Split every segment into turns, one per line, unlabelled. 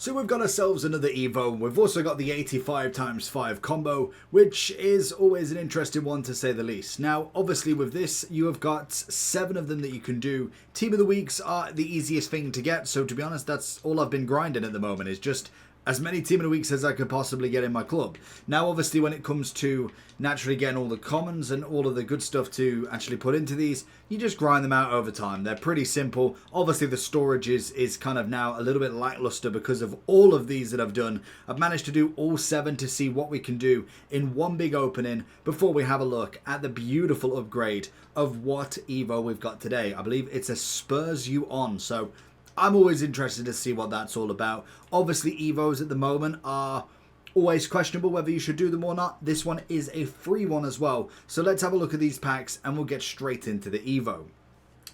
So we've got ourselves another Evo. We've also got the 85 times 5 combo, which is always an interesting one to say the least. Now, obviously with this, you have got 7 of them that you can do. Team of the Weeks are the easiest thing to get, so to be honest, that's all I've been grinding at the moment, is just as many Team of the Weeks as I could possibly get in my club. Now, obviously, when it comes to naturally getting all the commons and all of the good stuff to actually put into these, you just grind them out over time. They're pretty simple. Obviously, the storage is kind of now a little bit lackluster because of all of these that I've done. I've managed to do all 7 to see what we can do in one big opening before we have a look at the beautiful upgrade of what Evo we've got today. I believe it's a Spurs you on, so I'm always interested to see what that's all about. Obviously, Evos at the moment are always questionable whether you should do them or not. This one is a free one as well. So let's have a look at these packs and we'll get straight into the Evo.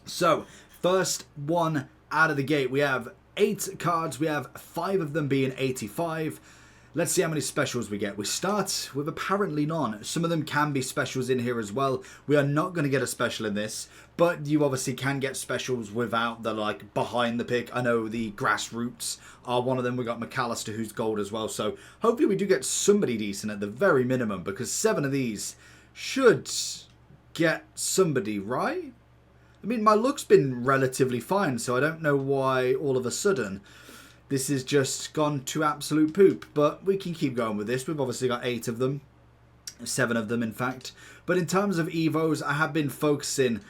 So, first one out of the gate, we have 8 cards. We have 5 of them being 85. Let's see how many specials we get. We start with apparently none. Some of them can be specials in here as well. We are not going to get a special in this, but you obviously can get specials without the behind the pick. I know the grassroots are one of them. We got McAllister who's gold as well. So hopefully we do get somebody decent at the very minimum, because 7 of these should get somebody, right? I mean, my luck's been relatively fine, so I don't know why all of a sudden this has just gone to absolute poop, but we can keep going with this. We've obviously got 8 of them, 7 of them in fact. But in terms of Evos, I have been focusing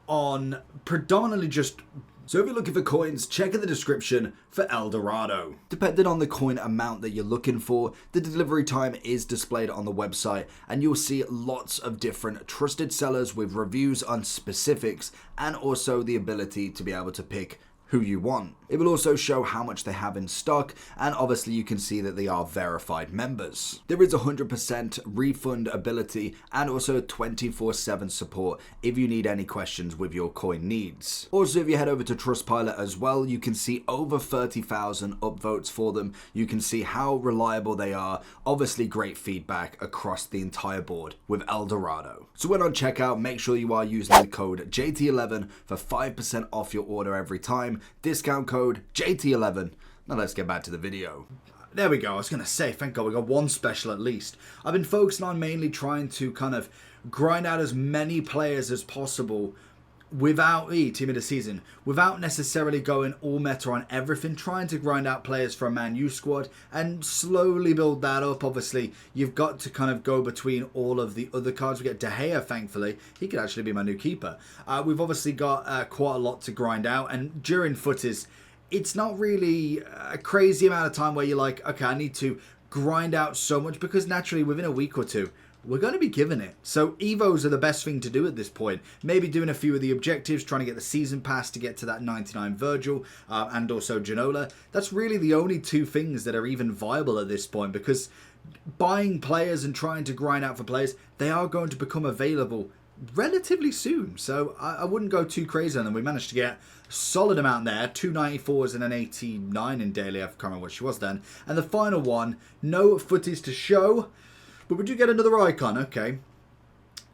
on predominantly just... So if you're looking for coins, check in the description for El Dorado. Depending on the coin amount that you're looking for, the delivery time is displayed on the website, and you'll see lots of different trusted sellers with reviews on specifics and also the ability to be able to pick who you want. It will also show how much they have in stock, and obviously you can see that they are verified members. There is 100% refund ability and also 24/7 support if you need any questions with your coin needs. Also, if you head over to Trustpilot as well, you can see over 30,000 upvotes for them. You can see how reliable they are. Obviously great feedback across the entire board with El Dorado. So when on checkout, make sure you are using the code JT11 for 5% off your order every time. Discount code JT11. Now let's get back to the video. There we go. I was going to say, thank God we got one special at least. I've been focusing on mainly trying to kind of grind out as many players as possible without team of the season, without necessarily going all meta on everything, trying to grind out players for a Man U squad and slowly build that up. Obviously, you've got to kind of go between all of the other cards. We get De Gea, thankfully. He could actually be my new keeper. We've obviously got quite a lot to grind out, and during footies, it's not really a crazy amount of time where you're like, okay, I need to grind out so much, because naturally within a week or two, we're going to be giving it. So Evos are the best thing to do at this point. Maybe doing a few of the objectives, trying to get the season pass to get to that 99 Virgil and also Ginola. That's really the only 2 things that are even viable at this point, because buying players and trying to grind out for players, they are going to become available relatively soon. So I wouldn't go too crazy on them. We managed to get a solid amount there, 2 94s and an 89 in daily. I can't remember what she was then. And the final one, no footies to show, but we do get another icon. Okay,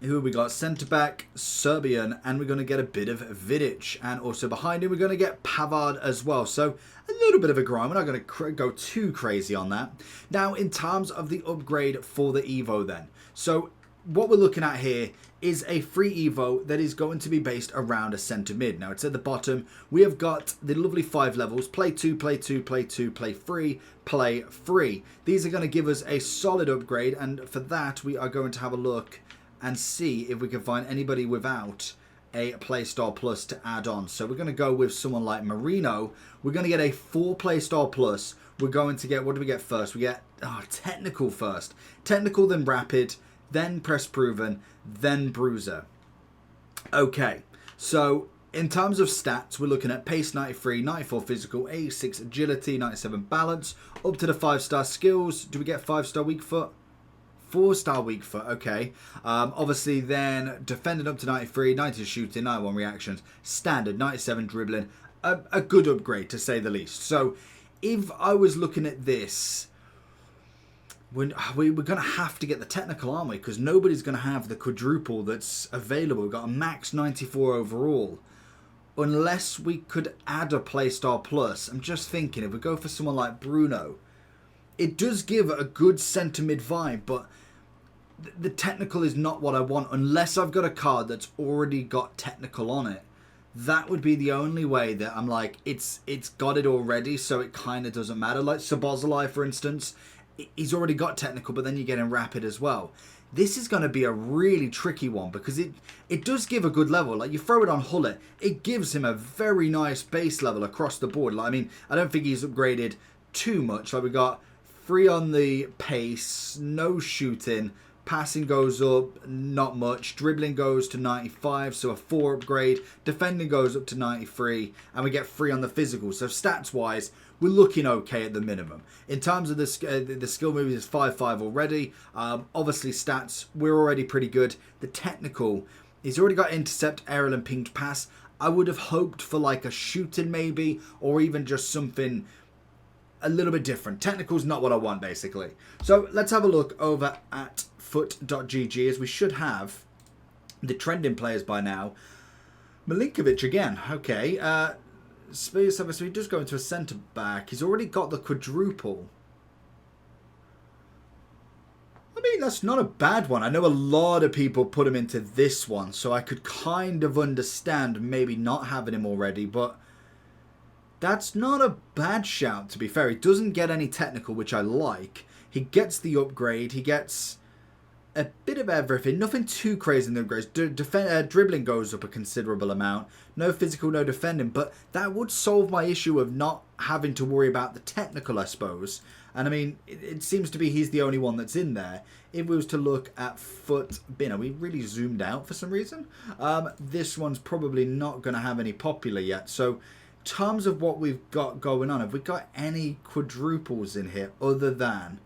who have we got? Centre back, Serbian, and we're going to get a bit of Vidic, and also behind him we're going to get Pavard as well. So a little bit of a grind. We're not going to go too crazy on that. Now, in terms of the upgrade for the Evo then, so what we're looking at here is a free Evo that is going to be based around a centre mid. Now, it's at the bottom. We have got the lovely 5 levels: play 2, play 2, play 2, play 3, play 3. These are going to give us a solid upgrade, and for that we are going to have a look and see if we can find anybody without a Playstyle Plus to add on. So we're going to go with someone like Marino. We're going to get a 4 Playstyle Plus. We're going to get, what do we get first? We get Technical first. Technical, then Rapid, then Press Proven, then Bruiser. Okay, so in terms of stats, we're looking at pace 93, 94 physical, 86 agility, 97 balance, up to the 5-star skills. Do we get 5-star weak foot? 4-star weak foot, okay. Obviously then defending up to 93, 90 shooting, 91 reactions, standard, 97 dribbling. A good upgrade to say the least. So if I was looking at this, we're going to have to get the technical, aren't we? Because nobody's going to have the quadruple that's available. We've got a max 94 overall. unless we could add a playstyle plus. I'm just thinking, if we go for someone like Bruno, it does give a good centre mid vibe, but the technical is not what I want unless I've got a card that's already got technical on it. That would be the only way that I'm like, it's got it already, so it kind of doesn't matter. Like Sabozalai, for instance, he's already got technical, but then you get him rapid as well. This is going to be a really tricky one because it does give a good level. Like, you throw it on Hullet, it gives him a very nice base level across the board. Like, I mean, I don't think he's upgraded too much. Like, we got 3 on the pace, no shooting, passing goes up, not much, dribbling goes to 95, so a 4 upgrade, defending goes up to 93, and we get 3 on the physical. So stats wise, we're looking okay at the minimum. In terms of the skill moves, is 5-5 already. Obviously stats, we're already pretty good. The technical, he's already got intercept, aerial and pinged pass. I would have hoped for like a shooting maybe, or even just something a little bit different. Technical's not what I want, basically. So let's have a look over at foot.gg, as we should have the trending players by now. Milinkovic again. Okay. Spur, so he does go into a centre back. He's already got the quadruple. I mean, that's not a bad one. I know a lot of people put him into this one, so I could kind of understand maybe not having him already, but that's not a bad shout, to be fair. He doesn't get any technical, which I like. He gets the upgrade. He gets a bit of everything. Nothing too crazy in the upgrades. Dribbling goes up a considerable amount. No physical, no defending. But that would solve my issue of not having to worry about the technical, I suppose. And I mean, it seems to be he's the only one that's in there. If we was to look at foot bin, are we really zoomed out for some reason? This one's probably not going to have any popular yet. So in terms of what we've got going on, have we got any quadruples in here other than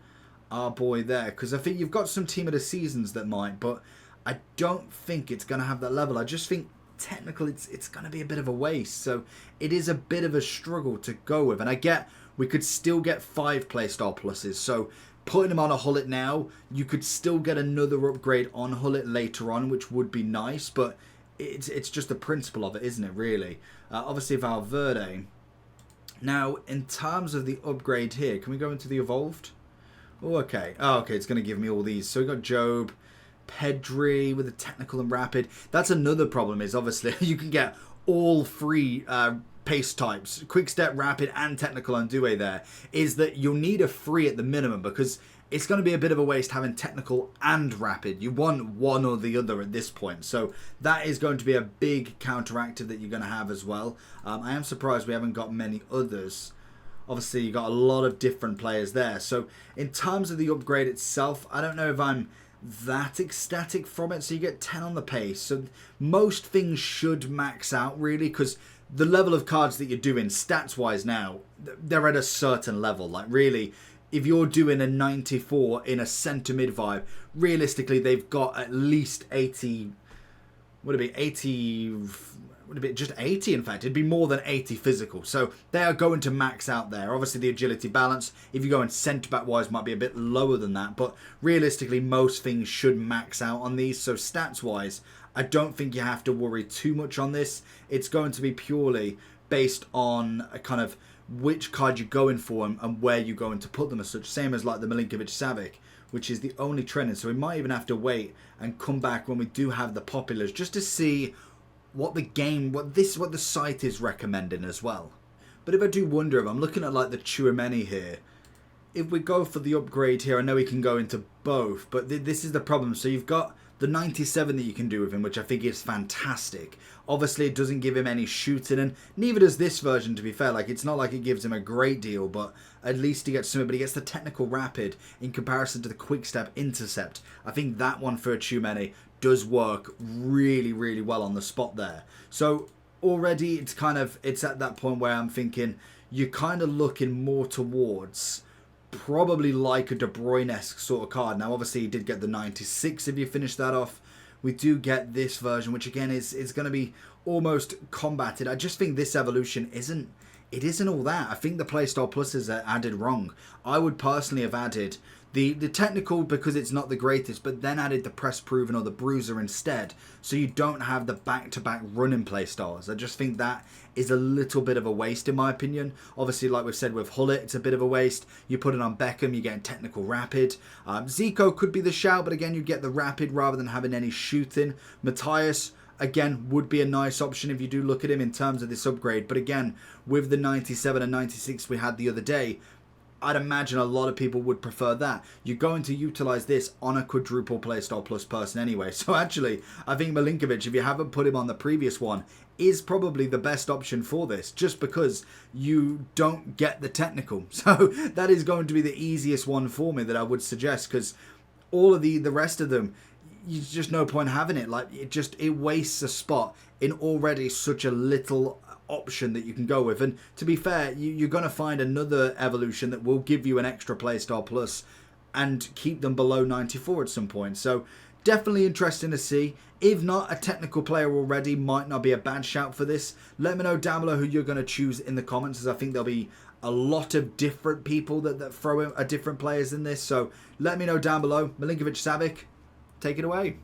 our boy there? Because I think you've got some team of the seasons that might, but I don't think it's going to have that level. I just think technical, it's going to be a bit of a waste. So it is a bit of a struggle to go with. And I get we could still get 5 playstyle pluses. So putting him on a Hullet now, you could still get another upgrade on Hullet later on, which would be nice. But it's just the principle of it, isn't it, really? Obviously, Valverde. Now, in terms of the upgrade here, can we go into the Evolved? Oh, okay. Oh, okay, it's going to give me all these. So we got Job, Pedri with a technical and rapid. That's another problem, is obviously you can get all 3 pace types, quick step, rapid and technical on Doué there, is that you'll need a 3 at the minimum because it's going to be a bit of a waste having technical and rapid. You want one or the other at this point. So that is going to be a big counteractive that you're going to have as well. I am surprised we haven't got many others. Obviously, you got a lot of different players there. So in terms of the upgrade itself, I don't know if I'm that ecstatic from it. So you get 10 on the pace. So most things should max out, really, because the level of cards that you're doing, stats-wise now, they're at a certain level. Like, really, if you're doing a 94 in a centre mid vibe, realistically, they've got at least 80... Would it be 80... Would it be just 80, in fact? It'd be more than 80 physical. So they are going to max out there. Obviously, the agility balance, if you go in centre-back wise, might be a bit lower than that. But realistically, most things should max out on these. So stats-wise, I don't think you have to worry too much on this. It's going to be purely based on a kind of which card you're going for and where you're going to put them as such. Same as like the Milinkovic-Savic, which is the only trending. So we might even have to wait and come back when we do have the populars just to see what the game, what the site is recommending as well. But if I do wonder, if I'm looking at like the Tchouaméni here, if we go for the upgrade here, I know we can go into both, but this is the problem. So you've got the 97 that you can do with him, which I think is fantastic. Obviously, it doesn't give him any shooting, and neither does this version, to be fair. Like, it's not like it gives him a great deal, but at least he gets something. But he gets the technical rapid in comparison to the quick step intercept. I think that one for Tchouaméni does work really, really well on the spot there. So already it's at that point where I'm thinking you're kind of looking more towards probably like a De Bruyne-esque sort of card. Now, obviously, you did get the 96 if you finish that off. We do get this version, which again is going to be almost combated. I just think this evolution isn't all that. I think the playstyle pluses are added wrong. I would personally have added The technical, because it's not the greatest, but then added the press proven or the bruiser instead, so you don't have the back-to-back running play styles. I just think that is a little bit of a waste in my opinion. Obviously, like we've said with Hullet, it's a bit of a waste. You put it on Beckham, you're getting technical rapid. Zico could be the shout, but again, you get the rapid rather than having any shooting. Matthias, again, would be a nice option if you do look at him in terms of this upgrade. But again, with the 97 and 96 we had the other day, I'd imagine a lot of people would prefer that. You're going to utilise this on a quadruple playstyle plus person anyway. So actually, I think Milinkovic, if you haven't put him on the previous one, is probably the best option for this, just because you don't get the technical. So that is going to be the easiest one for me that I would suggest, because all of the rest of them, there's just no point having it. Like, it wastes a spot in already such a little option that you can go with. And to be fair, you're going to find another evolution that will give you an extra playstyle plus and keep them below 94 at some point. So definitely interesting to see. If not, a technical player already might not be a bad shout for this. Let me know down below who you're going to choose in the comments, as I think there'll be a lot of different people that throw in different players in this. So let me know down below. Milinkovic Savic, take it away.